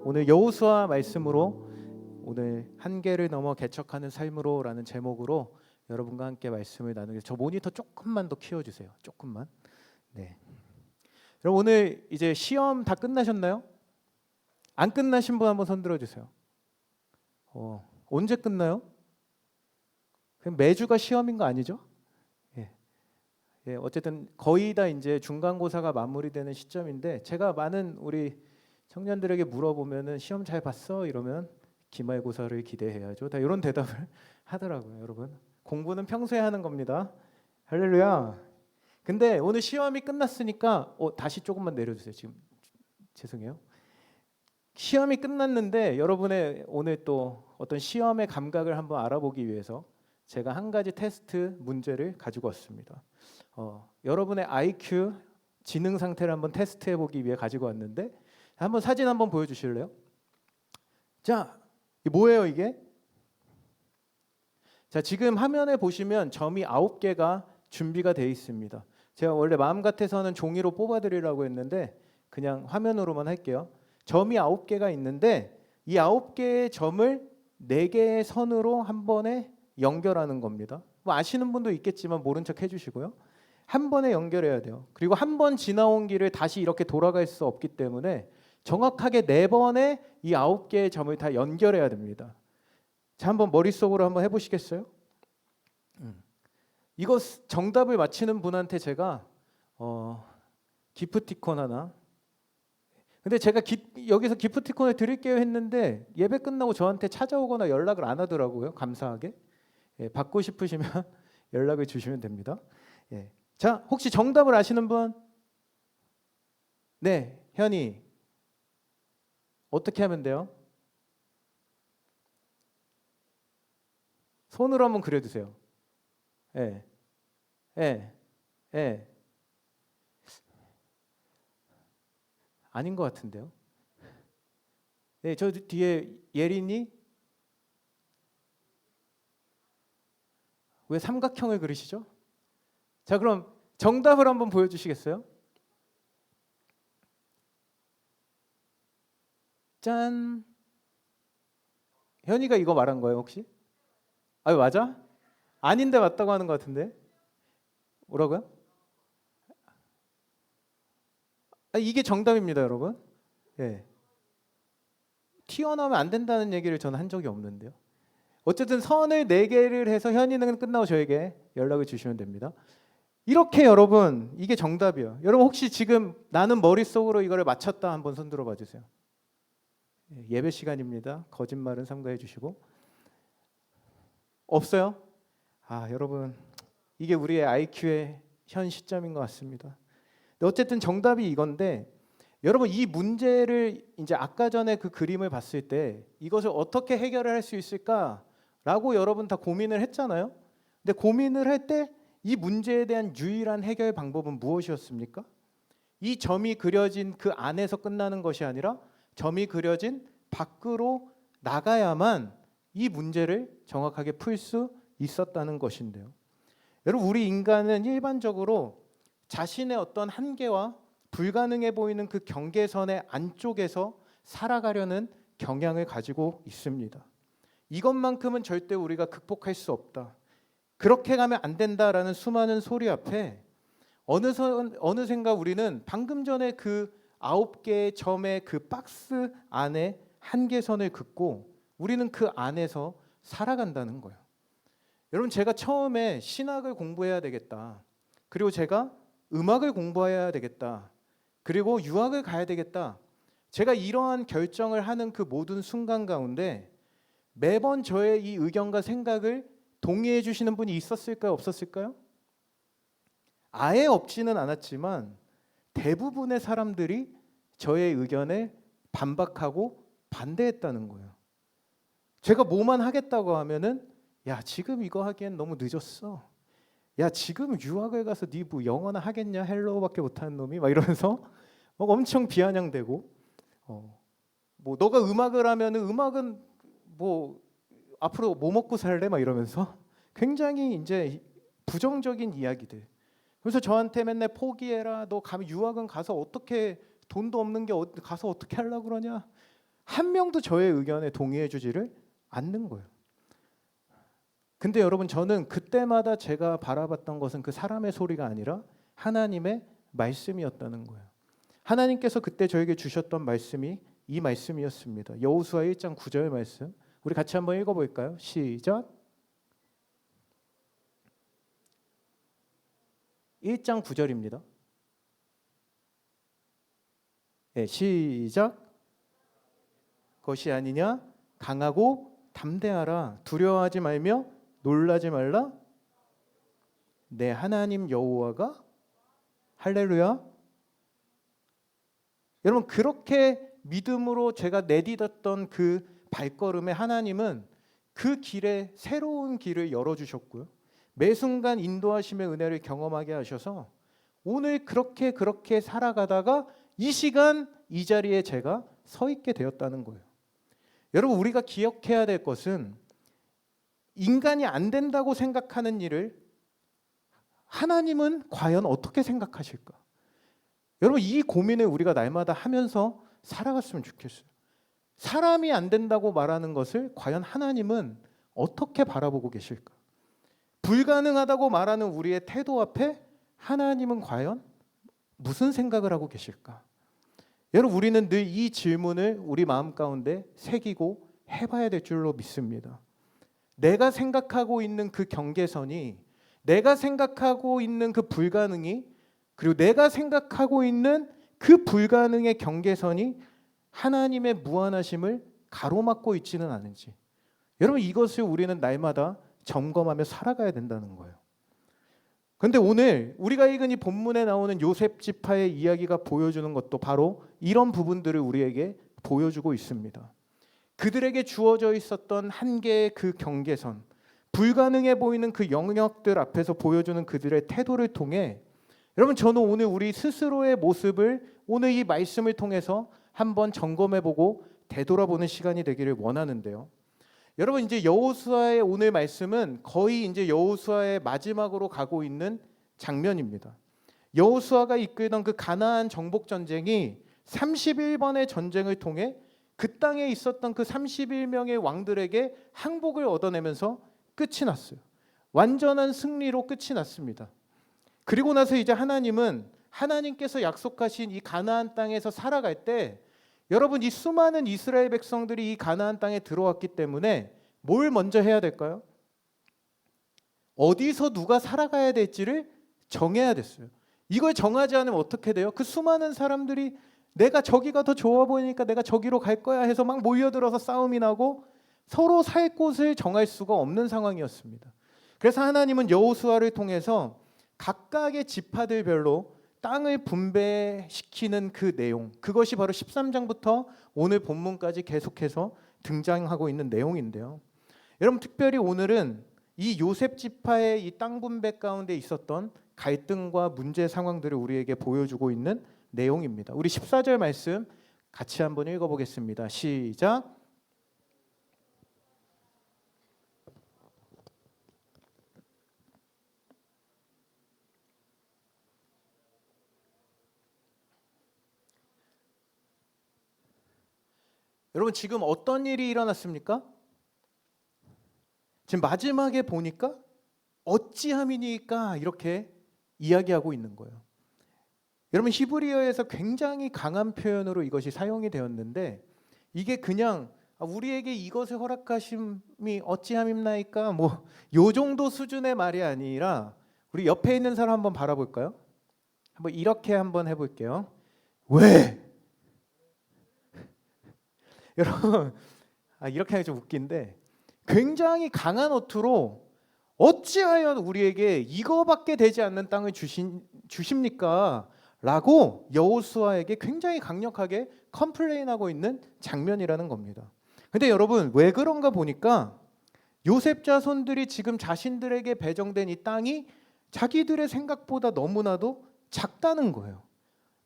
오늘 여호수아 말씀으로 오늘 한계를 넘어 개척하는 삶으로라는 제목으로 여러분과 함께 말씀을 나누겠습니다. 저 모니터 조금만 더 키워주세요. 조금만. 네. 여러분 오늘 이제 시험 다 끝나셨나요? 안 끝나신 분 한번 손 들어주세요. 언제 끝나요? 그럼 매주가 시험인 거 아니죠? 예, 어쨌든 거의 다 이제 중간고사가 마무리되는 시점인데 제가 많은 우리 청년들에게 물어보면은 시험 잘 봤어? 이러면 기말고사를 기대해야죠. 다 이런 대답을 하더라고요, 여러분. 공부는 평소에 하는 겁니다. 할렐루야. 근데 오늘 시험이 끝났으니까 다시 조금만 내려주세요. 지금 죄송해요. 시험이 끝났는데 여러분의 오늘 또 어떤 시험의 감각을 한번 알아보기 위해서 제가 한 가지 테스트 문제를 가지고 왔습니다. 여러분의 IQ 지능 상태를 한번 테스트해 보기 위해 가지고 왔는데 한번 사진 한번 보여주실래요? 자, 이게 뭐예요 이게? 자, 지금 화면에 보시면 점이 9개가 준비가 되어 있습니다. 제가 원래 마음 같아서는 종이로 뽑아드리려고 했는데 그냥 화면으로만 할게요. 점이 9개가 있는데 이 9개의 점을 4개의 선으로 한 번에 연결하는 겁니다. 뭐 아시는 분도 있겠지만 모른 척 해주시고요. 한 번에 연결해야 돼요. 그리고 한 번 지나온 길을 다시 이렇게 돌아갈 수 없기 때문에 정확하게 4번의 이 9개의 점을 다 연결해야 됩니다. 자, 한번 머릿속으로 한번 해보시겠어요? 이거 정답을 맞히는 분한테 제가 기프티콘 하나. 근데 제가 여기서 기프티콘을 드릴게요 했는데 예배 끝나고 저한테 찾아오거나 연락을 안 하더라고요. 감사하게. 예, 받고 싶으시면 연락을 주시면 됩니다. 예. 자, 혹시 정답을 아시는 분? 네, 현이. 어떻게 하면 돼요? 손으로 한번 그려주세요. 예, 예, 예. 아닌 것 같은데요. 네, 저 뒤에 예린이. 왜 삼각형을 그리시죠? 자, 그럼 정답을 한번 보여주시겠어요? 짠. 현이가 이거 말한 거예요 혹시? 아, 맞아? 아닌데 맞다고 하는 것 같은데. 뭐라고요? 이게 정답입니다, 여러분. 예. 튀어나오면 안 된다는 얘기를 저는 한 적이 없는데요. 어쨌든 선을 4개를 해서 현이는 끝나고 저에게 연락을 주시면 됩니다. 이렇게 여러분, 이게 정답이에요. 여러분 혹시 지금 나는 머릿속으로 이거를 맞췄다 한번 손 들어 봐 주세요. 예배 시간입니다. 거짓말은 삼가해 주시고. 없어요? 여러분, 이게 우리의 IQ의 현 시점인 것 같습니다. 어쨌든 정답이 이건데 여러분 이 문제를 이제 아까 전에 그 그림을 봤을 때 이것을 어떻게 해결을 할 수 있을까라고 여러분 다 고민을 했잖아요. 근데 고민을 할 때 이 문제에 대한 유일한 해결 방법은 무엇이었습니까? 이 점이 그려진 그 안에서 끝나는 것이 아니라 점이 그려진 밖으로 나가야만 이 문제를 정확하게 풀 수 있었다는 것인데요. 여러분 우리 인간은 일반적으로 자신의 어떤 한계와 불가능해 보이는 그 경계선의 안쪽에서 살아가려는 경향을 가지고 있습니다. 이것만큼은 절대 우리가 극복할 수 없다. 그렇게 가면 안 된다라는 수많은 소리 앞에 어느샌가 우리는 방금 전에 그 9개의 점의 그 박스 안에 한계선을 긋고 우리는 그 안에서 살아간다는 거예요. 여러분 제가 처음에 신학을 공부해야 되겠다. 그리고 제가 음악을 공부해야 되겠다. 그리고 유학을 가야 되겠다. 제가 이러한 결정을 하는 그 모든 순간 가운데 매번 저의 이 의견과 생각을 동의해 주시는 분이 있었을까요? 없었을까요? 아예 없지는 않았지만 대부분의 사람들이 저의 의견에 반박하고 반대했다는 거예요. 제가 뭐만 하겠다고 하면은 야, 지금 이거 하기엔 너무 늦었어. 야, 지금 유학을 가서 네 뭐 영어나 하겠냐? 헬로우밖에 못하는 놈이 막 이러면서 막 엄청 비아냥대고 뭐 너가 음악을 하면은 음악은 뭐 앞으로 뭐 먹고 살래? 막 이러면서 굉장히 이제 부정적인 이야기들. 그래서 저한테 맨날 포기해라. 너 가면 유학은 가서 어떻게 돈도 없는 게 가서 어떻게 하려고 그러냐? 한 명도 저의 의견에 동의해 주지를 않는 거예요. 근데 여러분, 저는 그때마다 제가 바라봤던 것은 그 사람의 소리가 아니라 하나님의 말씀이었다는 거예요. 하나님께서 그때 저에게 주셨던 말씀이 이 말씀이었습니다. 여호수아 1장 9절 말씀. 우리 같이 한번 읽어볼까요? 시작. 1장 9절입니다. 네, 시작. 것이 아니냐? 강하고 담대하라. 두려워하지 말며 놀라지 말라. 내 하나님 여호와가 할렐루야. 여러분, 그렇게 믿음으로 제가 내딛었던 그 발걸음에 하나님은 그 길에 새로운 길을 열어주셨고요. 매 순간 인도하심의 은혜를 경험하게 하셔서 오늘 그렇게 살아가다가 이 시간 이 자리에 제가 서 있게 되었다는 거예요. 여러분, 우리가 기억해야 될 것은 인간이 안 된다고 생각하는 일을 하나님은 과연 어떻게 생각하실까? 여러분, 이 고민을 우리가 날마다 하면서 살아갔으면 좋겠어요. 사람이 안 된다고 말하는 것을 과연 하나님은 어떻게 바라보고 계실까? 불가능하다고 말하는 우리의 태도 앞에 하나님은 과연 무슨 생각을 하고 계실까? 여러분, 우리는 늘 이 질문을 우리 마음 가운데 새기고 해봐야 될 줄로 믿습니다. 내가 생각하고 있는 그 경계선이, 내가 생각하고 있는 그 불가능이, 그리고 내가 생각하고 있는 그 불가능의 경계선이 하나님의 무한하심을 가로막고 있지는 않은지, 여러분, 이것을 우리는 날마다 점검하며 살아가야 된다는 거예요. 그런데 오늘 우리가 읽은 이 본문에 나오는 요셉 지파의 이야기가 보여주는 것도 바로 이런 부분들을 우리에게 보여주고 있습니다. 그들에게 주어져 있었던 한계의 그 경계선, 불가능해 보이는 그 영역들 앞에서 보여주는 그들의 태도를 통해, 여러분, 저는 오늘 우리 스스로의 모습을 오늘 이 말씀을 통해서 한번 점검해보고 되돌아보는 시간이 되기를 원하는데요. 여러분, 이제 여호수아의 오늘 말씀은 거의 이제 여호수아의 마지막으로 가고 있는 장면입니다. 여호수아가 이끌던 그 가나안 정복 전쟁이 31번의 전쟁을 통해 그 땅에 있었던 그 31명의 왕들에게 항복을 얻어내면서 끝이 났어요. 완전한 승리로 끝이 났습니다. 그리고 나서 이제 하나님께서 약속하신 이 가나안 땅에서 살아갈 때, 여러분, 이 수많은 이스라엘 백성들이 이 가나안 땅에 들어왔기 때문에 뭘 먼저 해야 될까요? 어디서 누가 살아가야 될지를 정해야 됐어요. 이걸 정하지 않으면 어떻게 돼요? 그 수많은 사람들이 내가 저기가 더 좋아 보이니까 내가 저기로 갈 거야 해서 막 모여들어서 싸움이 나고 서로 살 곳을 정할 수가 없는 상황이었습니다. 그래서 하나님은 여호수아를 통해서 각각의 지파들별로 땅을 분배시키는 그 내용, 그것이 바로 13장부터 오늘 본문까지 계속해서 등장하고 있는 내용인데요. 여러분, 특별히 오늘은 이 요셉 지파의 이 땅 분배 가운데 있었던 갈등과 문제 상황들을 우리에게 보여주고 있는 내용입니다. 우리 14절 말씀 같이 한번 읽어보겠습니다. 시작. 여러분, 지금 어떤 일이 일어났습니까? 지금 마지막에 보니까 어찌함이니까 이렇게 이야기하고 있는 거예요. 여러분, 히브리어에서 굉장히 강한 표현으로 이것이 사용이 되었는데, 이게 그냥 우리에게 이것을 허락하심이 어찌함입나이까 뭐 요 정도 수준의 말이 아니라, 우리 옆에 있는 사람 한번 바라볼까요? 한번 이렇게 한번 해볼게요. 왜? 여러분, 이렇게 하기 좀 웃긴데, 굉장히 강한 어투로 어찌하여 우리에게 이거밖에 되지 않는 땅을 주십니까? 라고 여호수아에게 굉장히 강력하게 컴플레인하고 있는 장면이라는 겁니다. 근데 여러분, 왜 그런가 보니까 요셉 자손들이 지금 자신들에게 배정된 이 땅이 자기들의 생각보다 너무나도 작다는 거예요.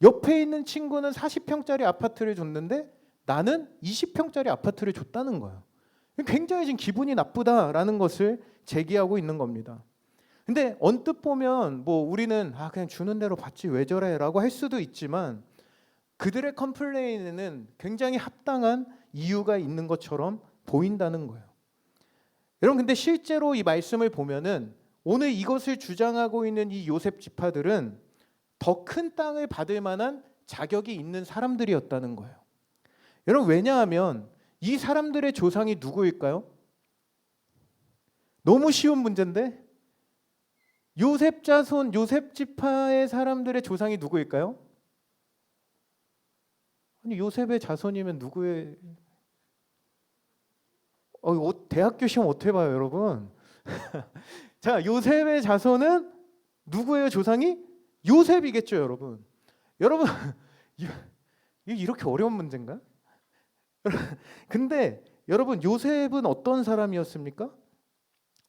옆에 있는 친구는 40평짜리 아파트를 줬는데 나는 20평짜리 아파트를 줬다는 거예요. 굉장히 지금 기분이 나쁘다라는 것을 제기하고 있는 겁니다. 근데 언뜻 보면 뭐 우리는 그냥 주는 대로 받지 왜 저래라고 할 수도 있지만, 그들의 컴플레인에는 굉장히 합당한 이유가 있는 것처럼 보인다는 거예요. 여러분 근데 실제로 이 말씀을 보면은 오늘 이것을 주장하고 있는 이 요셉 지파들은 더 큰 땅을 받을 만한 자격이 있는 사람들이었다는 거예요. 여러분 왜냐하면 이 사람들의 조상이 누구일까요? 너무 쉬운 문제인데 요셉 자손, 요셉 지파의 사람들의 조상이 누구일까요? 아니 요셉의 자손이면 누구의 대학교 시험 어떻게 봐요, 여러분? 자, 요셉의 자손은 누구예요, 조상이? 요셉이겠죠, 여러분. 여러분, 이게 이렇게 어려운 문제인가? 근데 여러분, 요셉은 어떤 사람이었습니까?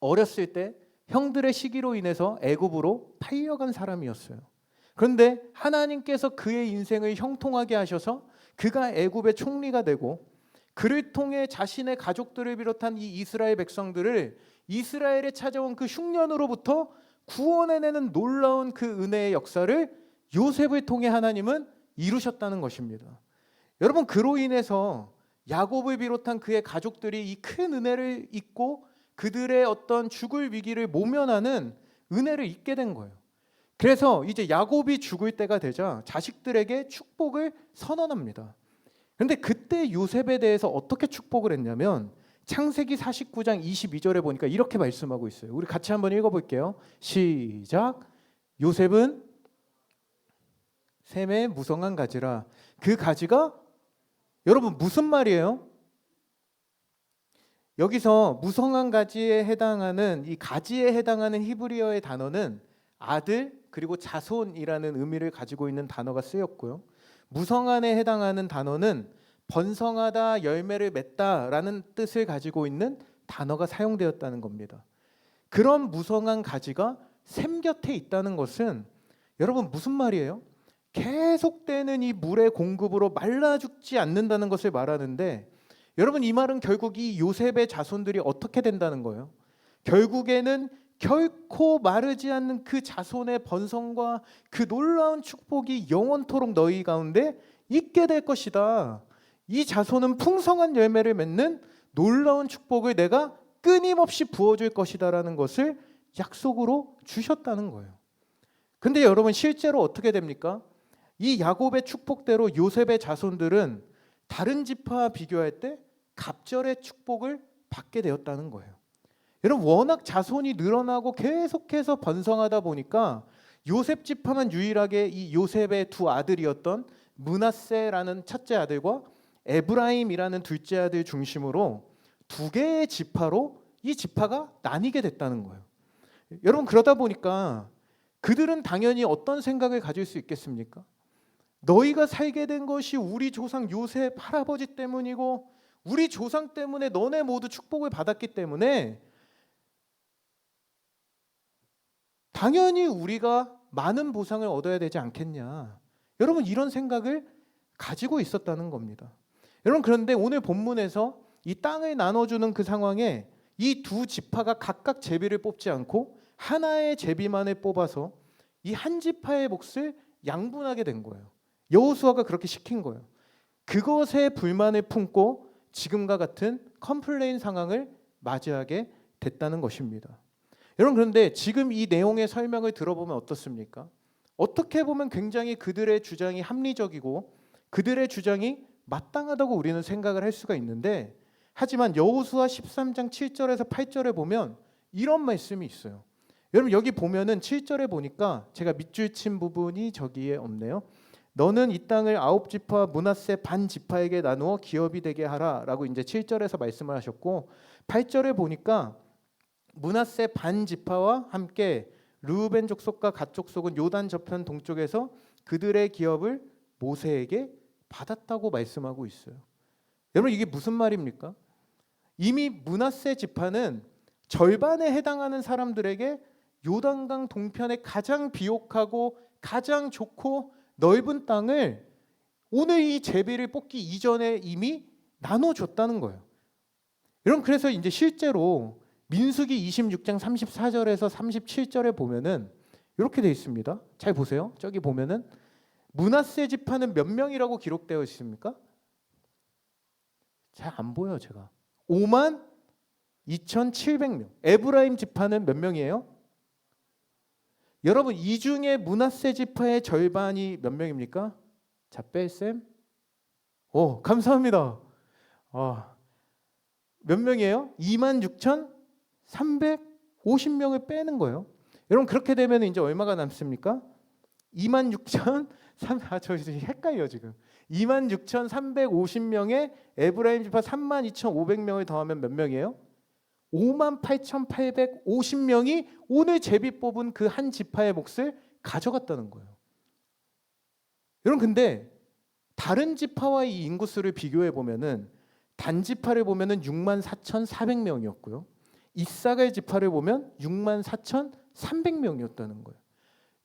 어렸을 때 형들의 시기로 인해서 애굽으로 팔려간 사람이었어요. 그런데 하나님께서 그의 인생을 형통하게 하셔서 그가 애굽의 총리가 되고 그를 통해 자신의 가족들을 비롯한 이 이스라엘 백성들을 이스라엘에 찾아온 그 흉년으로부터 구원해내는 놀라운 그 은혜의 역사를 요셉을 통해 하나님은 이루셨다는 것입니다. 여러분 그로 인해서 야곱을 비롯한 그의 가족들이 이 큰 은혜를 잊고 그들의 어떤 죽을 위기를 모면하는 은혜를 잊게 된 거예요. 그래서 이제 야곱이 죽을 때가 되자 자식들에게 축복을 선언합니다. 그런데 그때 요셉에 대해서 어떻게 축복을 했냐면 창세기 49장 22절에 보니까 이렇게 말씀하고 있어요. 우리 같이 한번 읽어볼게요. 시작. 요셉은 샘의 무성한 가지라. 그 가지가 여러분 무슨 말이에요? 여기서 무성한 가지에 해당하는 이 가지에 해당하는 히브리어의 단어는 아들 그리고 자손이라는 의미를 가지고 있는 단어가 쓰였고요. 무성한에 해당하는 단어는 번성하다, 열매를 맺다라는 뜻을 가지고 있는 단어가 사용되었다는 겁니다. 그런 무성한 가지가 샘 곁에 있다는 것은 여러분 무슨 말이에요? 계속되는 이 물의 공급으로 말라 죽지 않는다는 것을 말하는데 여러분 이 말은 결국 이 요셉의 자손들이 어떻게 된다는 거예요? 결국에는 결코 마르지 않는 그 자손의 번성과 그 놀라운 축복이 영원토록 너희 가운데 있게 될 것이다. 이 자손은 풍성한 열매를 맺는 놀라운 축복을 내가 끊임없이 부어줄 것이다라는 것을 약속으로 주셨다는 거예요. 근데 여러분 실제로 어떻게 됩니까? 이 야곱의 축복대로 요셉의 자손들은 다른 지파와 비교할 때 갑절의 축복을 받게 되었다는 거예요. 여러분 워낙 자손이 늘어나고 계속해서 번성하다 보니까 요셉 지파만 유일하게 이 요셉의 두 아들이었던 므낫세라는 첫째 아들과 에브라임이라는 둘째 아들 중심으로 두 개의 지파로 이 지파가 나뉘게 됐다는 거예요. 여러분 그러다 보니까 그들은 당연히 어떤 생각을 가질 수 있겠습니까? 너희가 살게 된 것이 우리 조상 요셉 할아버지 때문이고 우리 조상 때문에 너네 모두 축복을 받았기 때문에 당연히 우리가 많은 보상을 얻어야 되지 않겠냐. 여러분 이런 생각을 가지고 있었다는 겁니다. 여러분 그런데 오늘 본문에서 이 땅을 나눠주는 그 상황에 이 두 지파가 각각 제비를 뽑지 않고 하나의 제비만을 뽑아서 이 한 지파의 몫을 양분하게 된 거예요. 여호수아가 그렇게 시킨 거예요. 그것에 불만을 품고 지금과 같은 컴플레인 상황을 맞이하게 됐다는 것입니다. 여러분 그런데 지금 이 내용의 설명을 들어보면 어떻습니까? 어떻게 보면 굉장히 그들의 주장이 합리적이고 그들의 주장이 마땅하다고 우리는 생각을 할 수가 있는데 하지만 여호수아 13장 7절에서 8절에 보면 이런 말씀이 있어요. 여러분 여기 보면은 7절에 보니까 제가 밑줄 친 부분이 저기에 없네요. 너는 이 땅을 9지파와 므낫세 반 지파에게 나누어 기업이 되게 하라라고 이제 7절에서 말씀을 하셨고 8절에 보니까 므낫세 반 지파와 함께 르우벤 족속과 갓 족속은 요단 저편 동쪽에서 그들의 기업을 모세에게 받았다고 말씀하고 있어요. 여러분 이게 무슨 말입니까? 이미 므낫세 지파는 절반에 해당하는 사람들에게 요단강 동편의 가장 비옥하고 가장 좋고 넓은 땅을 오늘 이 제비를 뽑기 이전에 이미 나눠줬다는 거예요. 여러분 그래서 이제 실제로 민수기 26장 34절에서 37절에 보면은 이렇게 되어 있습니다. 잘 보세요. 저기 보면은 므낫세 지파는 몇 명이라고 기록되어 있습니까? 잘 안 보여요 제가. 5만 2,700명. 에브라임 지파는 몇 명이에요? 여러분 이 중에 므낫세 지파의 절반이 몇 명입니까? 자 뺄셈. 오 감사합니다. 몇 명이에요? 26,350명을 빼는 거예요. 여러분 그렇게 되면 이제 얼마가 남습니까? 26,000 저 헷갈려 지금. 26,350명에 에브라임 지파 32,500명을 더하면 몇 명이에요? 58,850명이 오늘 제비 뽑은 그 한 지파의 몫을 가져갔다는 거예요. 여러분 근데 다른 지파와 이 인구수를 비교해 보면은 단 지파를 보면은 64,400명이었고요. 이사갈 지파를 보면 64,300명이었다는 거예요.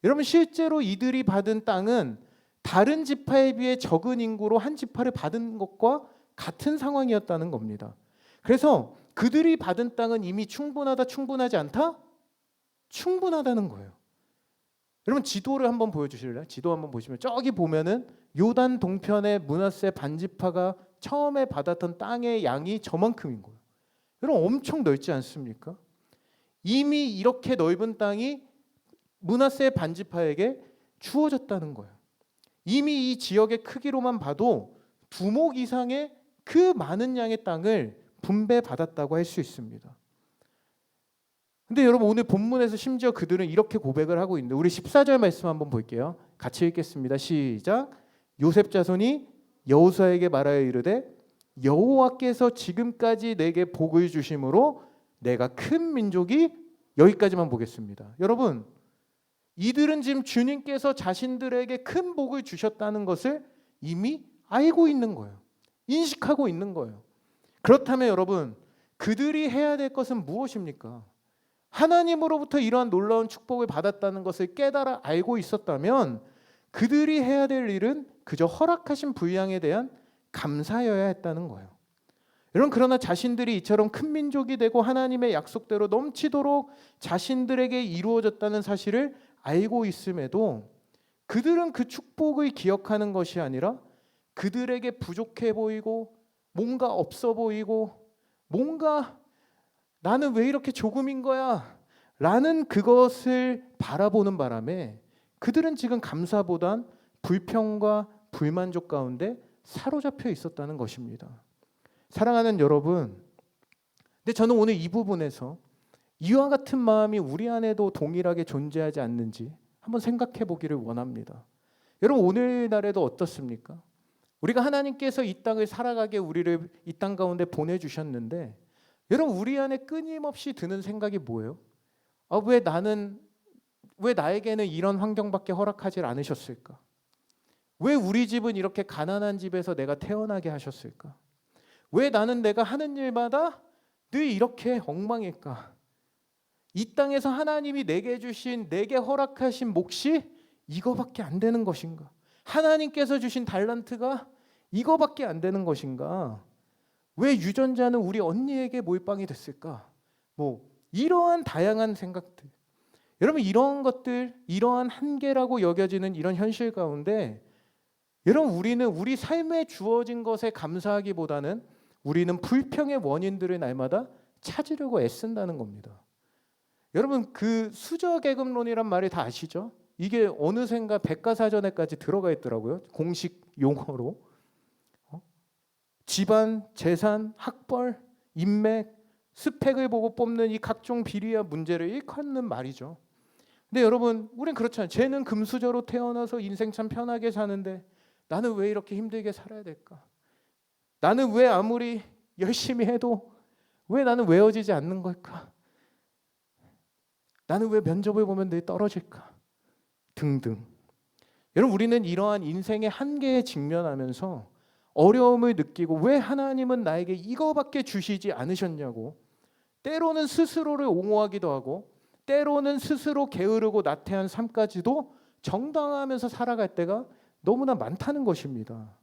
여러분 실제로 이들이 받은 땅은 다른 지파에 비해 적은 인구로 한 지파를 받은 것과 같은 상황이었다는 겁니다. 그래서 그들이 받은 땅은 이미 충분하다, 충분하지 않다? 충분하다는 거예요. 여러분 지도를 한번 보여주실래요? 지도 한번 보시면 저기 보면은 요단 동편의 므낫세 반지파가 처음에 받았던 땅의 양이 저만큼인 거예요. 여러분 엄청 넓지 않습니까? 이미 이렇게 넓은 땅이 므낫세 반지파에게 주어졌다는 거예요. 이미 이 지역의 크기로만 봐도 두목 이상의 그 많은 양의 땅을 분배받았다고 할 수 있습니다. 근데 여러분 오늘 본문에서 심지어 그들은 이렇게 고백을 하고 있는데 우리 14절 말씀 한번 볼게요. 같이 읽겠습니다. 시작. 요셉 자손이 여호수아에게 말하여 이르되 여호와께서 지금까지 내게 복을 주심으로 내가 큰 민족이 여기까지만 보겠습니다. 여러분 이들은 지금 주님께서 자신들에게 큰 복을 주셨다는 것을 이미 알고 있는 거예요. 인식하고 있는 거예요. 그렇다면 여러분 그들이 해야 될 것은 무엇입니까? 하나님으로부터 이러한 놀라운 축복을 받았다는 것을 깨달아 알고 있었다면 그들이 해야 될 일은 그저 허락하신 분량에 대한 감사여야 했다는 거예요. 여러분 그러나 자신들이 이처럼 큰 민족이 되고 하나님의 약속대로 넘치도록 자신들에게 이루어졌다는 사실을 알고 있음에도 그들은 그 축복을 기억하는 것이 아니라 그들에게 부족해 보이고 뭔가 없어 보이고 뭔가 나는 왜 이렇게 조금인 거야? 라는 그것을 바라보는 바람에 그들은 지금 감사보단 불평과 불만족 가운데 사로잡혀 있었다는 것입니다. 사랑하는 여러분, 근데 저는 오늘 이 부분에서 이와 같은 마음이 우리 안에도 동일하게 존재하지 않는지 한번 생각해 보기를 원합니다. 여러분 오늘날에도 어떻습니까? 우리가 하나님께서 이 땅을 살아가게 우리를 이 땅 가운데 보내주셨는데 여러분 우리 안에 끊임없이 드는 생각이 뭐예요? 왜 나에게는 이런 환경밖에 허락하지 않으셨을까? 왜 우리 집은 이렇게 가난한 집에서 내가 태어나게 하셨을까? 왜 나는 내가 하는 일마다 늘 이렇게 엉망일까? 이 땅에서 하나님이 내게 주신 내게 허락하신 몫이 이거밖에 안 되는 것인가? 하나님께서 주신 달란트가 이거밖에 안 되는 것인가? 왜 유전자는 우리 언니에게 몰빵이 됐을까? 이러한 다양한 생각들. 여러분 이러한 것들, 이러한 한계라고 여겨지는 이런 현실 가운데 여러분 우리는 우리 삶에 주어진 것에 감사하기보다는 우리는 불평의 원인들을 날마다 찾으려고 애쓴다는 겁니다. 여러분 그 수저계급론이란 말이 다 아시죠? 이게 어느샌가 백과사전에까지 들어가 있더라고요. 공식 용어로. 집안, 재산, 학벌, 인맥, 스펙을 보고 뽑는 이 각종 비리와 문제를 일컫는 말이죠. 근데 여러분 우린 그렇잖아요. 쟤는 금수저로 태어나서 인생 참 편하게 사는데 나는 왜 이렇게 힘들게 살아야 될까? 나는 왜 아무리 열심히 해도 왜 나는 외워지지 않는 걸까? 나는 왜 면접을 보면 늘 떨어질까? 등등. 여러분 우리는 이러한 인생의 한계에 직면하면서 어려움을 느끼고 왜 하나님은 나에게 이거밖에 주시지 않으셨냐고 때로는 스스로를 옹호하기도 하고 때로는 스스로 게으르고 나태한 삶까지도 정당화하면서 살아갈 때가 너무나 많다는 것입니다.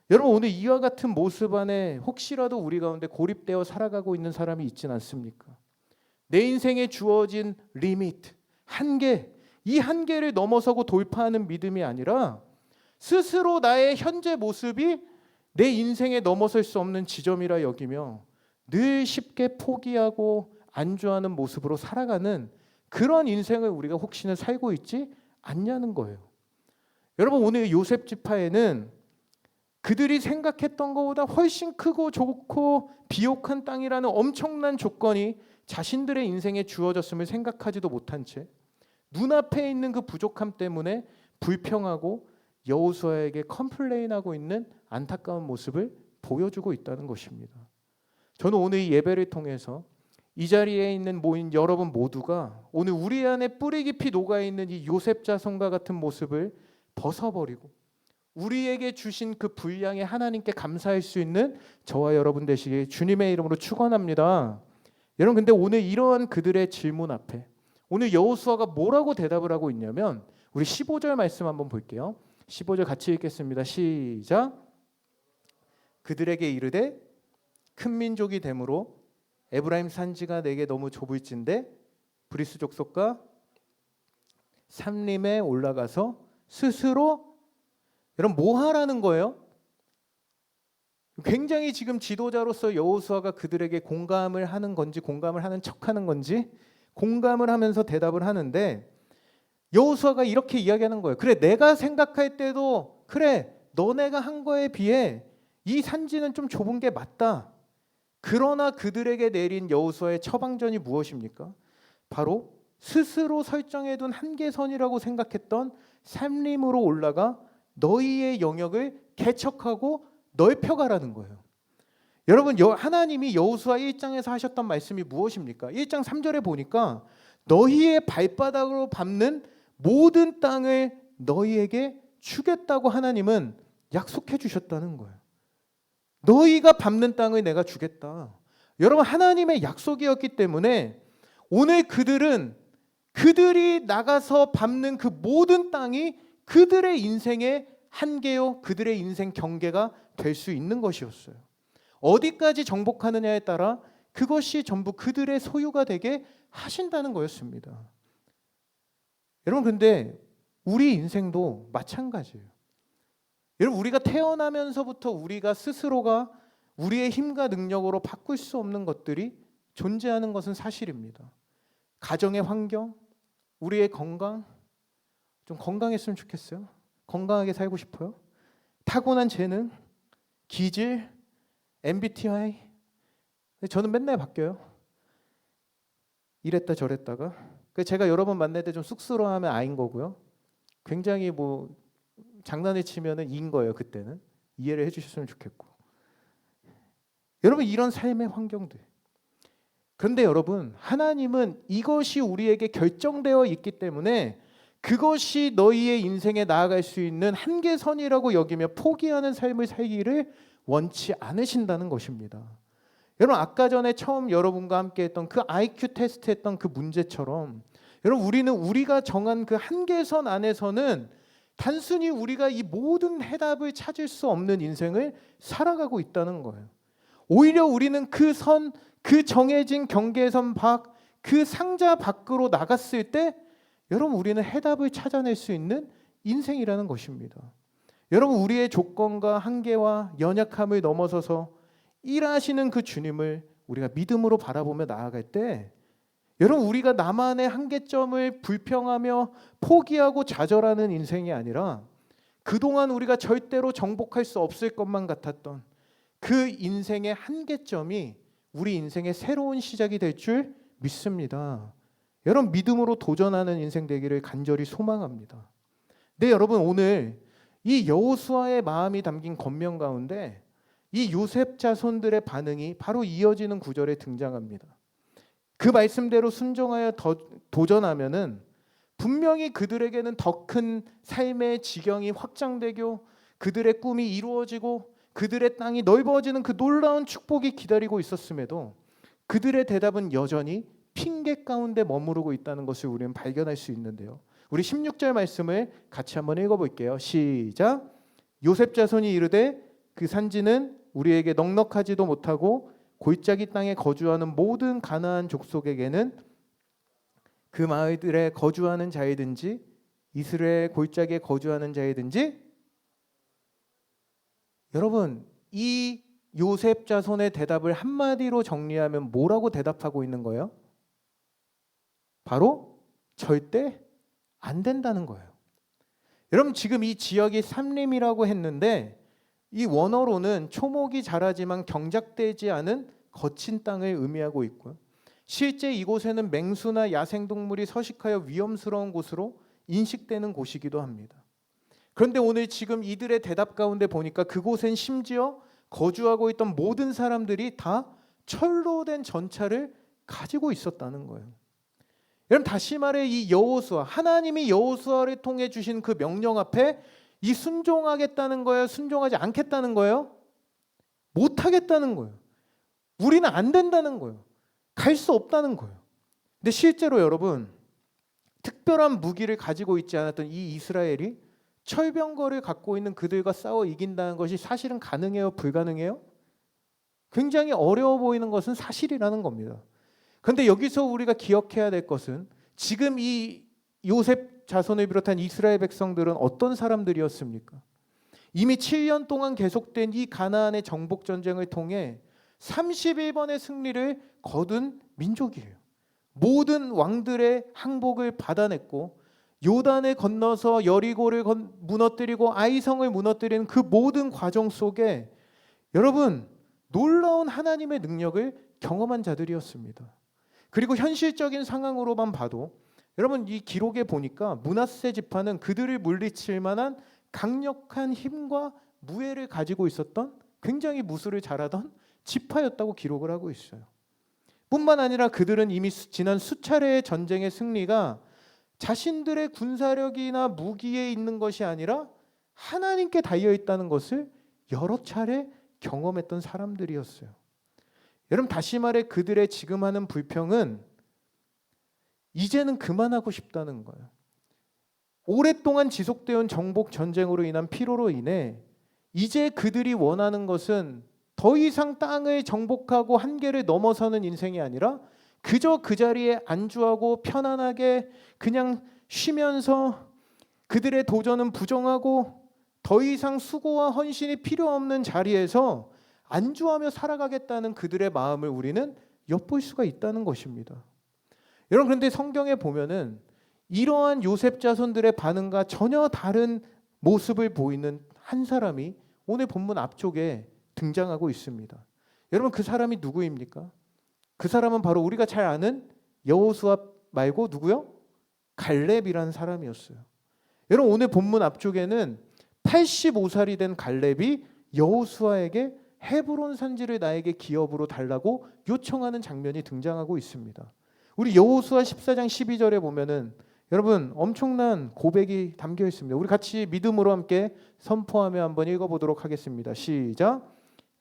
여러분 오늘 이와 같은 모습 안에 혹시라도 우리 가운데 고립되어 살아가고 있는 사람이 있지는 않습니까? 내 인생에 주어진 리미트, 한계, 이 한계를 넘어서고 돌파하는 믿음이 아니라 스스로 나의 현재 모습이 내 인생에 넘어설 수 없는 지점이라 여기며 늘 쉽게 포기하고 안주하는 모습으로 살아가는 그런 인생을 우리가 혹시나 살고 있지 않냐는 거예요. 여러분, 오늘 요셉 지파에는 그들이 생각했던 것보다 훨씬 크고 좋고 비옥한 땅이라는 엄청난 조건이 자신들의 인생에 주어졌음을 생각하지도 못한 채 눈앞에 있는 그 부족함 때문에 불평하고 여호수아에게 컴플레인하고 있는 안타까운 모습을 보여주고 있다는 것입니다. 저는 오늘 이 예배를 통해서 이 자리에 있는 모인 여러분 모두가 오늘 우리 안에 뿌리 깊이 녹아있는 이 요셉 자손과 같은 모습을 벗어버리고 우리에게 주신 그 분량에 하나님께 감사할 수 있는 저와 여러분 되시길 주님의 이름으로 축원합니다. 여러분, 근데 오늘 이러한 그들의 질문 앞에 오늘 여호수아가 뭐라고 대답을 하고 있냐면 우리 15절 말씀 한번 볼게요. 15절 같이 읽겠습니다. 시작. 그들에게 이르되 큰 민족이 되므로 에브라임 산지가 내게 너무 좁을진데 브리스 족속과 산림에 올라가서 스스로 여러분 뭐 하라는 거예요? 굉장히 지금 지도자로서 여호수아가 그들에게 공감을 하는 건지 공감을 하는 척하는 건지 공감을 하면서 대답을 하는데 여호수아가 이렇게 이야기하는 거예요. 그래, 내가 생각할 때도 그래, 너네가 한 거에 비해 이 산지는 좀 좁은 게 맞다. 그러나 그들에게 내린 여호수아의 처방전이 무엇입니까? 바로 스스로 설정해둔 한계선이라고 생각했던 산림으로 올라가 너희의 영역을 개척하고 넓혀가라는 거예요. 여러분, 하나님이 여호수아 1장에서 하셨던 말씀이 무엇입니까? 1장 3절에 보니까 너희의 발바닥으로 밟는 모든 땅을 너희에게 주겠다고 하나님은 약속해 주셨다는 거예요. 너희가 밟는 땅을 내가 주겠다. 여러분, 하나님의 약속이었기 때문에 오늘 그들이 나가서 밟는 그 모든 땅이 그들의 인생의 한계요, 그들의 인생 경계가 될 수 있는 것이었어요. 어디까지 정복하느냐에 따라 그것이 전부 그들의 소유가 되게 하신다는 거였습니다. 여러분, 근데 우리 인생도 마찬가지예요. 여러분, 우리가 태어나면서부터 우리가 스스로가 우리의 힘과 능력으로 바꿀 수 없는 것들이 존재하는 것은 사실입니다. 가정의 환경, 우리의 건강, 좀 건강했으면 좋겠어요. 건강하게 살고 싶어요. 타고난 재능, 기질, MBTI. 저는 맨날 바뀌어요. 이랬다 저랬다가. 제가 여러분 만날 때 좀 쑥스러워하면 아인 거고요. 굉장히 뭐 장난을 치면은 인 거예요. 그때는 이해를 해주셨으면 좋겠고. 여러분, 이런 삶의 환경들. 그런데 여러분, 하나님은 이것이 우리에게 결정되어 있기 때문에 그것이 너희의 인생에 나아갈 수 있는 한계선이라고 여기며 포기하는 삶을 살기를 원치 않으신다는 것입니다. 여러분, 아까 전에 처음 여러분과 함께 했던 그 IQ 테스트 했던 그 문제처럼 여러분, 우리가 정한 그 한계선 안에서는 단순히 우리가 이 모든 해답을 찾을 수 없는 인생을 살아가고 있다는 거예요. 오히려 우리는 그 정해진 경계선 밖, 그 상자 밖으로 나갔을 때 여러분, 우리는 해답을 찾아낼 수 있는 인생이라는 것입니다. 여러분, 우리의 조건과 한계와 연약함을 넘어서서 일하시는 그 주님을 우리가 믿음으로 바라보며 나아갈 때 여러분, 우리가 나만의 한계점을 불평하며 포기하고 좌절하는 인생이 아니라 그동안 우리가 절대로 정복할 수 없을 것만 같았던 그 인생의 한계점이 우리 인생의 새로운 시작이 될 줄 믿습니다. 여러분, 믿음으로 도전하는 인생 되기를 간절히 소망합니다. 네, 여러분, 오늘 이 여호수아의 마음이 담긴 권면 가운데 이 요셉 자손들의 반응이 바로 이어지는 구절에 등장합니다. 그 말씀대로 순종하여 도전하면은 분명히 그들에게는 더 큰 삶의 지경이 확장되고 그들의 꿈이 이루어지고 그들의 땅이 넓어지는 그 놀라운 축복이 기다리고 있었음에도 그들의 대답은 여전히 핑계 가운데 머무르고 있다는 것을 우리는 발견할 수 있는데요. 우리 16절 말씀을 같이 한번 읽어볼게요. 시작. 요셉 자손이 이르되 그 산지는 우리에게 넉넉하지도 못하고 골짜기 땅에 거주하는 모든 가나안 족속에게는 그 마을들에 거주하는 자이든지 이스라엘 골짜기에 거주하는 자이든지. 여러분, 이 요셉 자손의 대답을 한마디로 정리하면 뭐라고 대답하고 있는 거예요? 바로 절대 안 된다는 거예요. 여러분 지금 이 지역이 삼림이라고 했는데 이 원어로는 초목이 자라지만 경작되지 않은 거친 땅을 의미하고 있고요. 실제 이곳에는 맹수나 야생동물이 서식하여 위험스러운 곳으로 인식되는 곳이기도 합니다. 그런데 오늘 지금 이들의 대답 가운데 보니까 그곳엔 심지어 거주하고 있던 모든 사람들이 다 철로 된 전차를 가지고 있었다는 거예요. 여러분 다시 말해 이 여호수아, 하나님이 여호수아를 통해 주신 그 명령 앞에 이 순종하겠다는 거예요? 순종하지 않겠다는 거예요? 못하겠다는 거예요. 우리는 안 된다는 거예요. 갈 수 없다는 거예요. 근데 실제로 여러분 특별한 무기를 가지고 있지 않았던 이 이스라엘이 철병거를 갖고 있는 그들과 싸워 이긴다는 것이 사실은 가능해요? 불가능해요? 굉장히 어려워 보이는 것은 사실이라는 겁니다. 그런데 여기서 우리가 기억해야 될 것은 지금 이 요셉 자손을 비롯한 이스라엘 백성들은 어떤 사람들이었습니까? 이미 7년 동안 계속된 이 가나안의 정복 전쟁을 통해 31번의 승리를 거둔 민족이에요. 모든 왕들의 항복을 받아냈고 요단을 건너서 여리고를 무너뜨리고 아이성을 무너뜨리는 그 모든 과정 속에 여러분 놀라운 하나님의 능력을 경험한 자들이었습니다. 그리고 현실적인 상황으로만 봐도 여러분 이 기록에 보니까 므낫세 지파는 그들을 물리칠 만한 강력한 힘과 무예를 가지고 있었던 굉장히 무술을 잘하던 지파였다고 기록을 하고 있어요. 뿐만 아니라 그들은 이미 지난 수차례의 전쟁의 승리가 자신들의 군사력이나 무기에 있는 것이 아니라 하나님께 달려 있다는 것을 여러 차례 경험했던 사람들이었어요. 여러분 다시 말해 그들의 지금 하는 불평은 이제는 그만하고 싶다는 거예요. 오랫동안 지속되어 온 정복 전쟁으로 인한 피로로 인해 이제 그들이 원하는 것은 더 이상 땅을 정복하고 한계를 넘어서는 인생이 아니라 그저 그 자리에 안주하고 편안하게 그냥 쉬면서 그들의 도전은 부정하고 더 이상 수고와 헌신이 필요 없는 자리에서 안주하며 살아가겠다는 그들의 마음을 우리는 엿볼 수가 있다는 것입니다. 여러분 그런데 성경에 보면은 이러한 요셉 자손들의 반응과 전혀 다른 모습을 보이는 한 사람이 오늘 본문 앞쪽에 등장하고 있습니다. 여러분 그 사람이 누구입니까? 그 사람은 바로 우리가 잘 아는 여호수아 말고 누구요? 갈렙이라는 사람이었어요. 여러분 오늘 본문 앞쪽에는 85살이 된 갈렙이 여호수아에게 헤브론 산지를 나에게 기업으로 달라고 요청하는 장면이 등장하고 있습니다. 우리 여호수아 14장 12절에 보면은 여러분 엄청난 고백이 담겨 있습니다. 우리 같이 믿음으로 함께 선포하며 한번 읽어보도록 하겠습니다. 시작.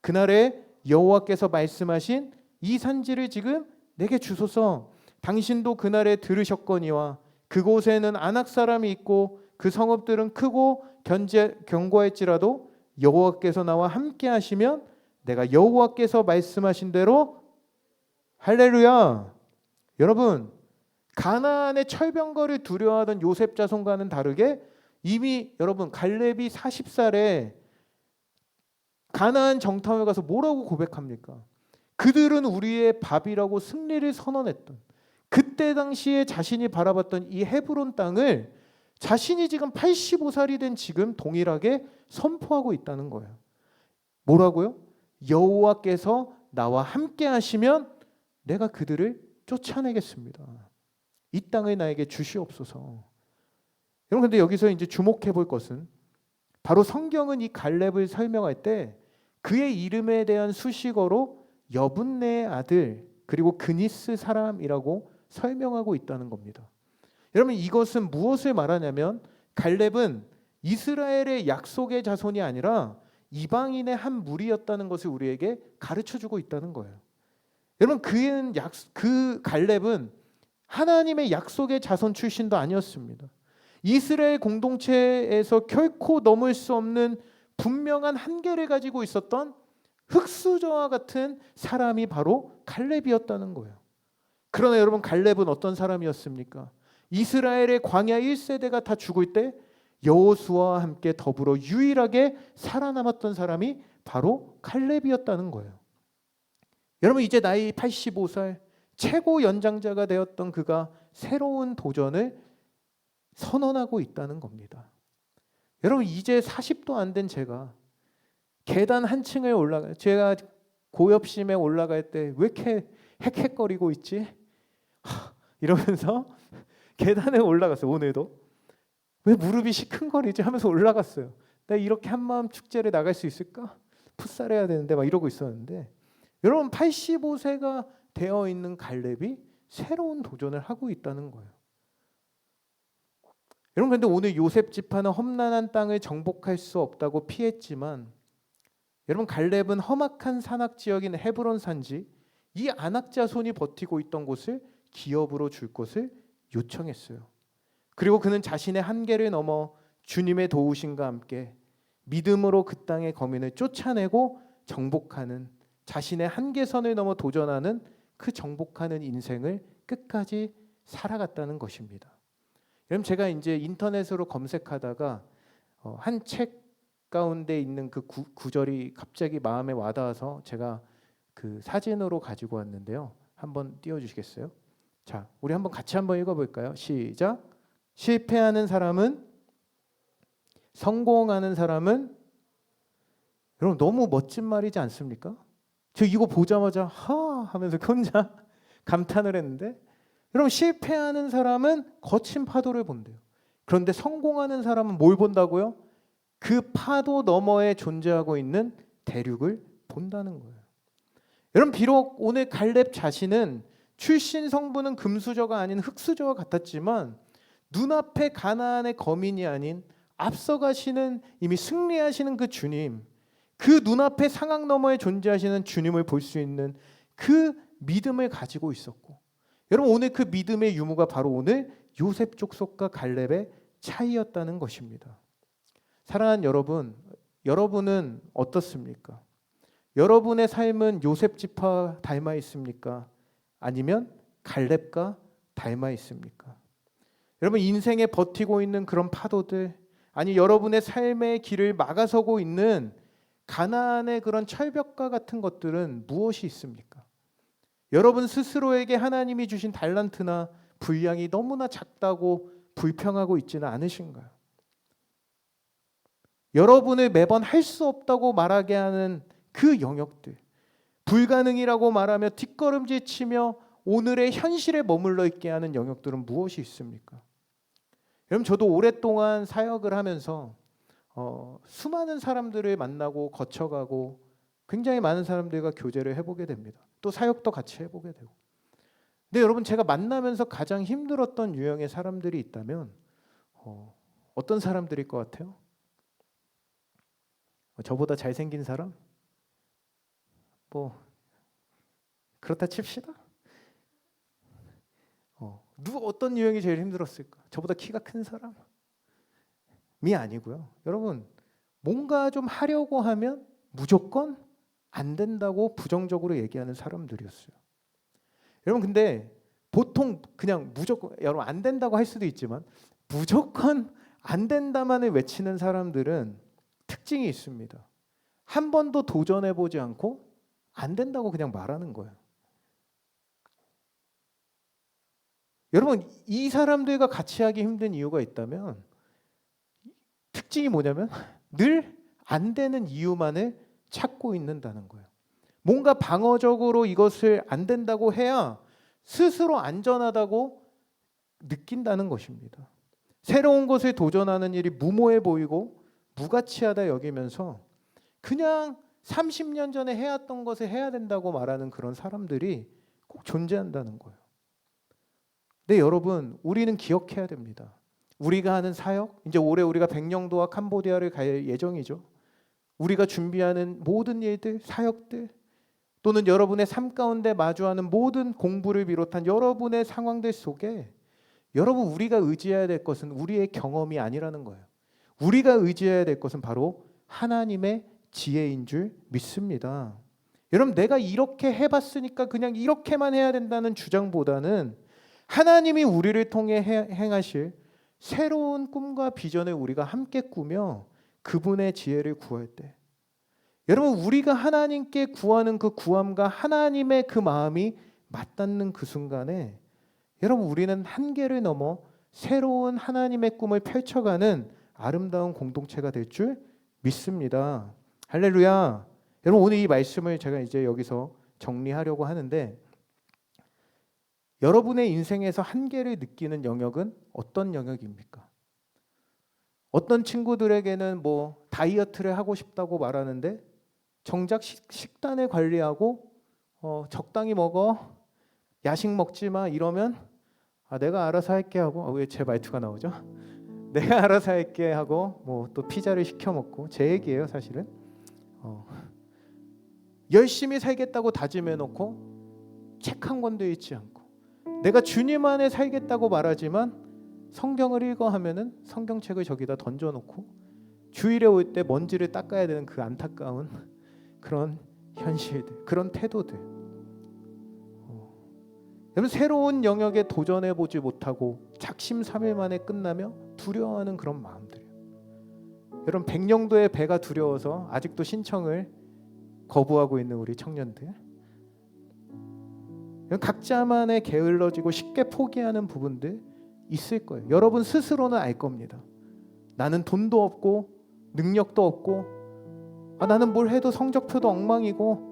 그날에 여호와께서 말씀하신 이 산지를 지금 내게 주소서. 당신도 그날에 들으셨거니와 그곳에는 아낙 사람이 있고 그 성읍들은 크고 견고할지라도 여호와께서 나와 함께 하시면 내가 여호와께서 말씀하신 대로 할렐루야. 여러분 가나안의 철병거를 두려워하던 요셉 자손과는 다르게 이미 여러분 갈렙이 40살에 가나안 정탐에 가서 뭐라고 고백합니까? 그들은 우리의 밥이라고 승리를 선언했던 그때 당시에 자신이 바라봤던 이 헤브론 땅을 자신이 지금 85살이 된 지금 동일하게 선포하고 있다는 거예요. 뭐라고요? 여호와께서 나와 함께 하시면 내가 그들을 쫓아내겠습니다. 이 땅을 나에게 주시옵소서. 여러분 근데 여기서 이제 주목해 볼 것은 바로 성경은 이 갈렙을 설명할 때 그의 이름에 대한 수식어로 여분네의 아들 그리고 그니스 사람이라고 설명하고 있다는 겁니다. 여러분 이것은 무엇을 말하냐면 갈렙은 이스라엘의 약속의 자손이 아니라 이방인의 한 무리였다는 것을 우리에게 가르쳐주고 있다는 거예요. 여러분 그 갈렙은 하나님의 약속의 자손 출신도 아니었습니다. 이스라엘 공동체에서 결코 넘을 수 없는 분명한 한계를 가지고 있었던 흙수저와 같은 사람이 바로 갈렙이었다는 거예요. 그러나 여러분 갈렙은 어떤 사람이었습니까? 이스라엘의 광야 1세대가 다 죽을 때 여호수아와 함께 더불어 유일하게 살아남았던 사람이 바로 칼렙이었다는 거예요. 여러분 이제 나이 85살 최고 연장자가 되었던 그가 새로운 도전을 선언하고 있다는 겁니다. 여러분 이제 40도 안 된 제가 계단 한 층에 올라가요. 제가 고엽심에 올라갈 때 왜 이렇게 헥헥거리고 있지? 이러면서 계단에 올라갔어요. 오늘도 왜 무릎이 시큰거리지 하면서 올라갔어요. 내가 이렇게 한마음 축제를 나갈 수 있을까? 풋살해야 되는데 막 이러고 있었는데, 여러분 85세가 되어 있는 갈렙이 새로운 도전을 하고 있다는 거예요. 여러분 근데 오늘 요셉 지파는 험난한 땅을 정복할 수 없다고 피했지만, 여러분 갈렙은 험악한 산악 지역인 헤브론 산지 이 아낙 자손이 버티고 있던 곳을 기업으로 줄 것을 요청했어요. 그리고 그는 자신의 한계를 넘어 주님의 도우심과 함께 믿음으로 그 땅의 거민을 쫓아내고 정복하는, 자신의 한계선을 넘어 도전하는 그 정복하는 인생을 끝까지 살아갔다는 것입니다. 여러분 제가 이제 인터넷으로 검색하다가 한 책 가운데 있는 그 구절이 갑자기 마음에 와닿아서 제가 그 사진으로 가지고 왔는데요. 한번 띄워주시겠어요? 자, 우리 한번 같이 한번 읽어볼까요? 시작. 실패하는 사람은, 성공하는 사람은, 여러분 너무 멋진 말이지 않습니까? 저 이거 보자마자 하 하면서 혼자 감탄을 했는데, 여러분 실패하는 사람은 거친 파도를 본대요. 그런데 성공하는 사람은 뭘 본다고요? 그 파도 너머에 존재하고 있는 대륙을 본다는 거예요. 여러분 비록 오늘 갈렙 자신은 출신 성분은 금수저가 아닌 흙수저와 같았지만, 눈앞에 가나안의 거민이 아닌 앞서가시는 이미 승리하시는 그 주님, 그 눈앞에 상황 너머에 존재하시는 주님을 볼 수 있는 그 믿음을 가지고 있었고, 여러분 오늘 그 믿음의 유무가 바로 오늘 요셉 족속과 갈렙의 차이였다는 것입니다. 사랑하는 여러분, 여러분은 어떻습니까? 여러분의 삶은 요셉 지파 닮아 있습니까? 아니면 갈렙과 닮아 있습니까? 여러분 인생에 버티고 있는 그런 파도들, 아니 여러분의 삶의 길을 막아서고 있는 가나안의 그런 철벽과 같은 것들은 무엇이 있습니까? 여러분 스스로에게 하나님이 주신 달란트나 분량이 너무나 작다고 불평하고 있지는 않으신가요? 여러분을 매번 할 수 없다고 말하게 하는 그 영역들, 불가능이라고 말하며 뒷걸음질 치며 오늘의 현실에 머물러 있게 하는 영역들은 무엇이 있습니까? 여러분 저도 오랫동안 사역을 하면서 수많은 사람들을 만나고 거쳐가고 굉장히 많은 사람들과 교제를 해보게 됩니다. 또 사역도 같이 해보게 되고. 근데 여러분 제가 만나면서 가장 힘들었던 유형의 사람들이 있다면 어떤 사람들일 것 같아요? 저보다 잘생긴 사람? 뭐 그렇다 칩시다. 어떤 유형이 제일 힘들었을까? 저보다 키가 큰 사람이 아니고요. 여러분 뭔가 좀 하려고 하면 무조건 안 된다고 부정적으로 얘기하는 사람들이었어요. 여러분 근데 보통 그냥 무조건, 여러분 안 된다고 할 수도 있지만 무조건 안 된다만을 외치는 사람들은 특징이 있습니다. 한 번도 도전해보지 않고 안 된다고 그냥 말하는 거예요. 여러분 이 사람들과 같이 하기 힘든 이유가 있다면 특징이 뭐냐면 늘 안 되는 이유만을 찾고 있는다는 거예요. 뭔가 방어적으로 이것을 안 된다고 해야 스스로 안전하다고 느낀다는 것입니다. 새로운 것에 도전하는 일이 무모해 보이고 무가치하다 여기면서 그냥 30년 전에 해왔던 것을 해야 된다고 말하는 그런 사람들이 꼭 존재한다는 거예요. 근데 여러분 우리는 기억해야 됩니다. 우리가 하는 사역, 이제 올해 우리가 백령도와 캄보디아를 갈 예정이죠. 우리가 준비하는 모든 일들, 사역들, 또는 여러분의 삶 가운데 마주하는 모든 공부를 비롯한 여러분의 상황들 속에 여러분 우리가 의지해야 될 것은 우리의 경험이 아니라는 거예요. 우리가 의지해야 될 것은 바로 하나님의 지혜인 줄 믿습니다. 여러분 내가 이렇게 해봤으니까 그냥 이렇게만 해야 된다는 주장보다는 하나님이 우리를 통해 행하실 새로운 꿈과 비전을 우리가 함께 꾸며 그분의 지혜를 구할 때, 여러분, 우리가 하나님께 구하는 그 구함과 하나님의 그 마음이 맞닿는 그 순간에 여러분, 우리는 한계를 넘어 새로운 하나님의 꿈을 펼쳐가는 아름다운 공동체가 될 줄 믿습니다. 할렐루야. 여러분, 오늘 이 말씀을 제가 이제 여기서 정리하려고 하는데, 여러분의 인생에서 한계를 느끼는 영역은 어떤 영역입니까? 어떤 친구들에게는 뭐 다이어트를 하고 싶다고 말하는데 정작 식단을 관리하고 적당히 먹어, 야식 먹지 마 이러면 내가 알아서 할게 하고, 왜 제 말투가 나오죠? 내가 알아서 할게 하고 뭐 또 피자를 시켜 먹고, 제 얘기예요 사실은. 열심히 살겠다고 다짐해 놓고 책 한 권도 읽지 않고, 내가 주님 안에 살겠다고 말하지만 성경을 읽어 하면은 성경책을 저기다 던져놓고 주일에 올 때 먼지를 닦아야 되는 그 안타까운 그런 현실들, 그런 태도들. 여러분, 새로운 영역에 도전해 보지 못하고 작심삼일 만에 끝나며 두려워하는 그런 마음들. 여러분, 백령도의 배가 두려워서 아직도 신청을 거부하고 있는 우리 청년들. 각자만의 게을러지고 쉽게 포기하는 부분들 있을 거예요. 여러분 스스로는 알 겁니다. 나는 돈도 없고 능력도 없고, 나는 뭘 해도 성적표도 엉망이고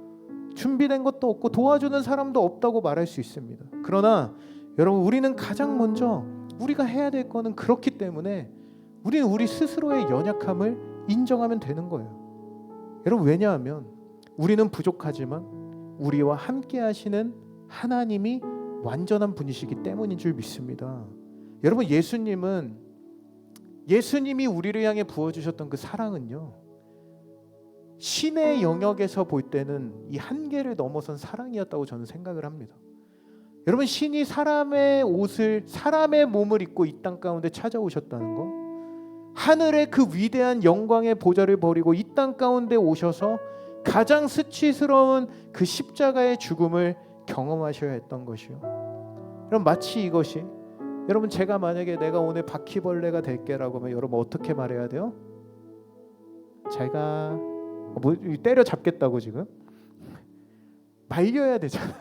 준비된 것도 없고 도와주는 사람도 없다고 말할 수 있습니다. 그러나 여러분, 우리는 가장 먼저 우리가 해야 될 거는 그렇기 때문에 우리는 우리 스스로의 연약함을 인정하면 되는 거예요. 여러분, 왜냐하면 우리는 부족하지만 우리와 함께 하시는 하나님이 완전한 분이시기 때문인 줄 믿습니다. 여러분, 예수님이 우리를 향해 부어주셨던 그 사랑은요, 신의 영역에서 볼 때는 이 한계를 넘어선 사랑이었다고 저는 생각을 합니다. 여러분, 신이 사람의 옷을, 사람의 몸을 입고 이 땅 가운데 찾아오셨다는 거, 하늘의 그 위대한 영광의 보좌를 버리고 이 땅 가운데 오셔서 가장 수치스러운 그 십자가의 죽음을 경험하셔야 했던 것이요. 여러분, 마치 이것이, 여러분, 제가 만약에 내가 오늘 바퀴벌레가 될게라고 하면 여러분 어떻게 말해야 돼요? 제가 뭐 때려 잡겠다고 지금 말려야 되잖아.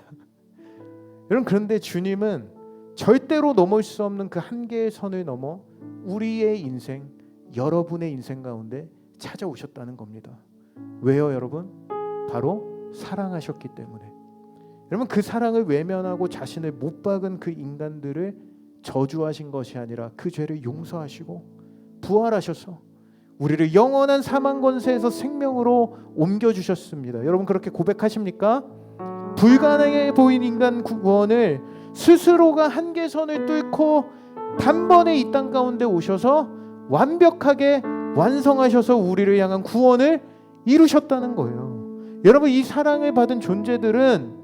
여러분, 그런데 주님은 절대로 넘을 수 없는 그 한계의 선을 넘어 우리의 인생, 여러분의 인생 가운데 찾아오셨다는 겁니다. 왜요, 여러분? 바로 사랑하셨기 때문에. 여러분, 그 사랑을 외면하고 자신을 못 박은 그 인간들을 저주하신 것이 아니라 그 죄를 용서하시고 부활하셔서 우리를 영원한 사망 권세에서 생명으로 옮겨주셨습니다. 여러분, 그렇게 고백하십니까? 불가능해 보인 인간 구원을 스스로가 한계선을 뚫고 단번에 이 땅 가운데 오셔서 완벽하게 완성하셔서 우리를 향한 구원을 이루셨다는 거예요. 여러분, 이 사랑을 받은 존재들은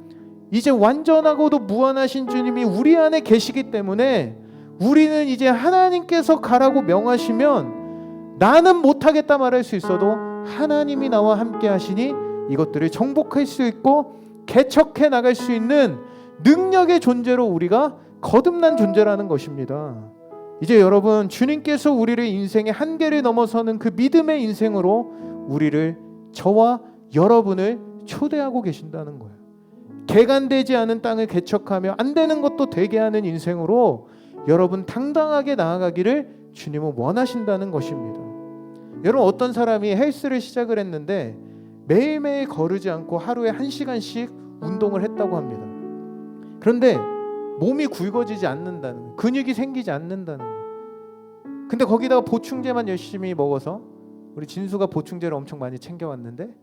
이제 완전하고도 무한하신 주님이 우리 안에 계시기 때문에 우리는 이제 하나님께서 가라고 명하시면 나는 못하겠다 말할 수 있어도 하나님이 나와 함께 하시니 이것들을 정복할 수 있고 개척해 나갈 수 있는 능력의 존재로 우리가 거듭난 존재라는 것입니다. 이제 여러분, 주님께서 우리를 인생의 한계를 넘어서는 그 믿음의 인생으로 우리를, 저와 여러분을 초대하고 계신다는 거예요. 개간되지 않은 땅을 개척하며 안 되는 것도 되게 하는 인생으로 여러분 당당하게 나아가기를 주님은 원하신다는 것입니다. 여러분, 어떤 사람이 헬스를 시작을 했는데 매일매일 거르지 않고 하루에 1시간씩 운동을 했다고 합니다. 그런데 몸이 굵어지지 않는다는 거예요. 근육이 생기지 않는다는 거예요. 근데 거기다가 보충제만 열심히 먹어서, 우리 진수가 보충제를 엄청 많이 챙겨왔는데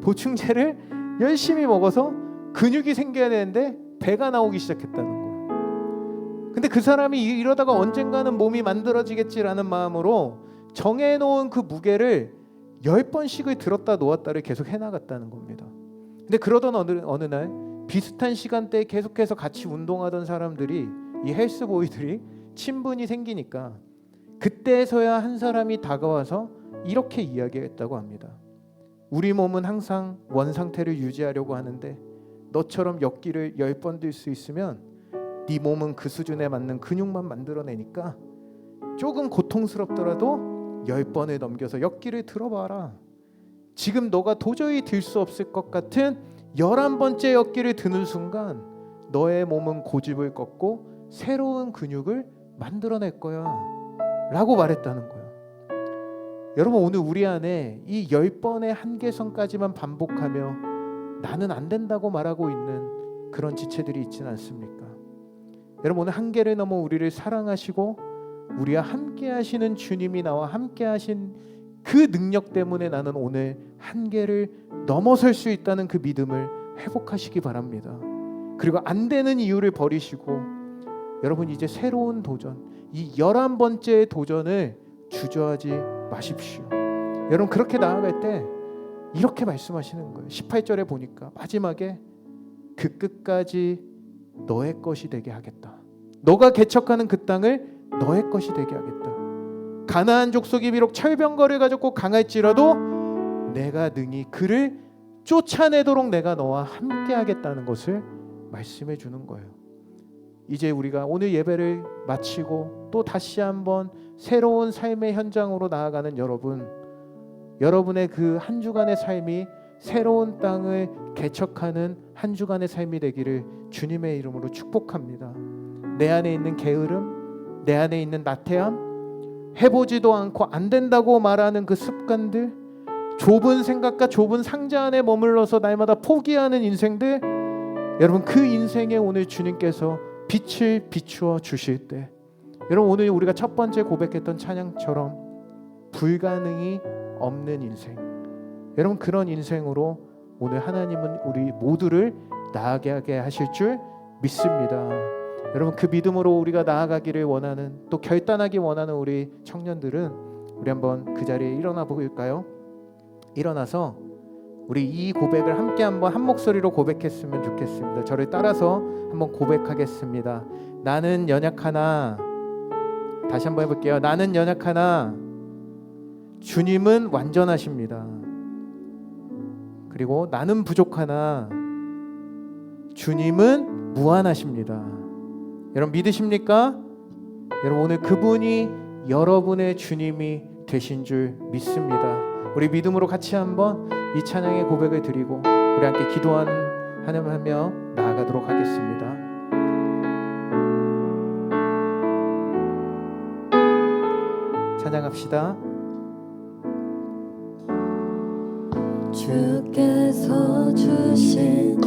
보충제를 열심히 먹어서 근육이 생겨야 되는데 배가 나오기 시작했다는 거예요. 근데 그 사람이 이러다가 언젠가는 몸이 만들어지겠지라는 마음으로 정해놓은 그 무게를 10번씩을 들었다 놓았다를 계속 해나갔다는 겁니다. 근데 그러던 어느 날 비슷한 시간대에 계속해서 같이 운동하던 사람들이, 이 헬스보이들이 친분이 생기니까 그때서야 한 사람이 다가와서 이렇게 이야기했다고 합니다. 우리 몸은 항상 원상태를 유지하려고 하는데 너처럼 역기를 10번 들 수 있으면 네 몸은 그 수준에 맞는 근육만 만들어내니까 조금 고통스럽더라도 10번을 넘겨서 역기를 들어봐라. 지금 너가 도저히 들 수 없을 것 같은 11번째 역기를 드는 순간 너의 몸은 고집을 꺾고 새로운 근육을 만들어낼 거야 라고 말했다는 거예요. 여러분, 오늘 우리 안에 이 10번의 한계선까지만 반복하며 나는 안 된다고 말하고 있는 그런 지체들이 있지는 않습니까? 여러분, 오늘 한계를 넘어 우리를 사랑하시고 우리와 함께 하시는 주님이 나와 함께 하신 그 능력 때문에 나는 오늘 한계를 넘어설 수 있다는 그 믿음을 회복하시기 바랍니다. 그리고 안 되는 이유를 버리시고 여러분, 이제 새로운 도전, 이 11번째 도전을 주저하지 마십시오. 여러분, 그렇게 나아갈 때 이렇게 말씀하시는 거예요. 18절에 보니까 마지막에 그 끝까지 너의 것이 되게 하겠다. 너가 개척하는 그 땅을 너의 것이 되게 하겠다. 가나안 족속이 비록 철병거를 가졌고 강할지라도 내가 능히 그를 쫓아내도록 내가 너와 함께 하겠다는 것을 말씀해 주는 거예요. 이제 우리가 오늘 예배를 마치고 또 다시 한번 새로운 삶의 현장으로 나아가는 여러분, 여러분의 그 한 주간의 삶이 새로운 땅을 개척하는 한 주간의 삶이 되기를 주님의 이름으로 축복합니다. 내 안에 있는 게으름, 내 안에 있는 나태함, 해보지도 않고 안 된다고 말하는 그 습관들, 좁은 생각과 좁은 상자 안에 머물러서 날마다 포기하는 인생들, 여러분, 그 인생에 오늘 주님께서 빛을 비추어 주실 때, 여러분, 오늘 우리가 첫 번째 고백했던 찬양처럼 불가능이 없는 인생, 여러분, 그런 인생으로 오늘 하나님은 우리 모두를 나아가게 하실 줄 믿습니다. 여러분, 그 믿음으로 우리가 나아가기를 원하는, 또 결단하기 원하는 우리 청년들은 우리 한번 그 자리에 일어나 볼까요? 일어나서 우리 이 고백을 함께 한번 한 목소리로 고백했으면 좋겠습니다. 저를 따라서 한번 고백하겠습니다. 나는 연약하나, 다시 한번 해볼게요. 나는 연약하나 주님은 완전하십니다. 그리고 나는 부족하나 주님은 무한하십니다. 여러분, 믿으십니까? 여러분, 오늘 그분이 여러분의 주님이 되신 줄 믿습니다. 우리 믿음으로 같이 한번 이 찬양의 고백을 드리고 우리 함께 기도하며 나아가도록 하겠습니다. 찬양합시다. 주께서 주신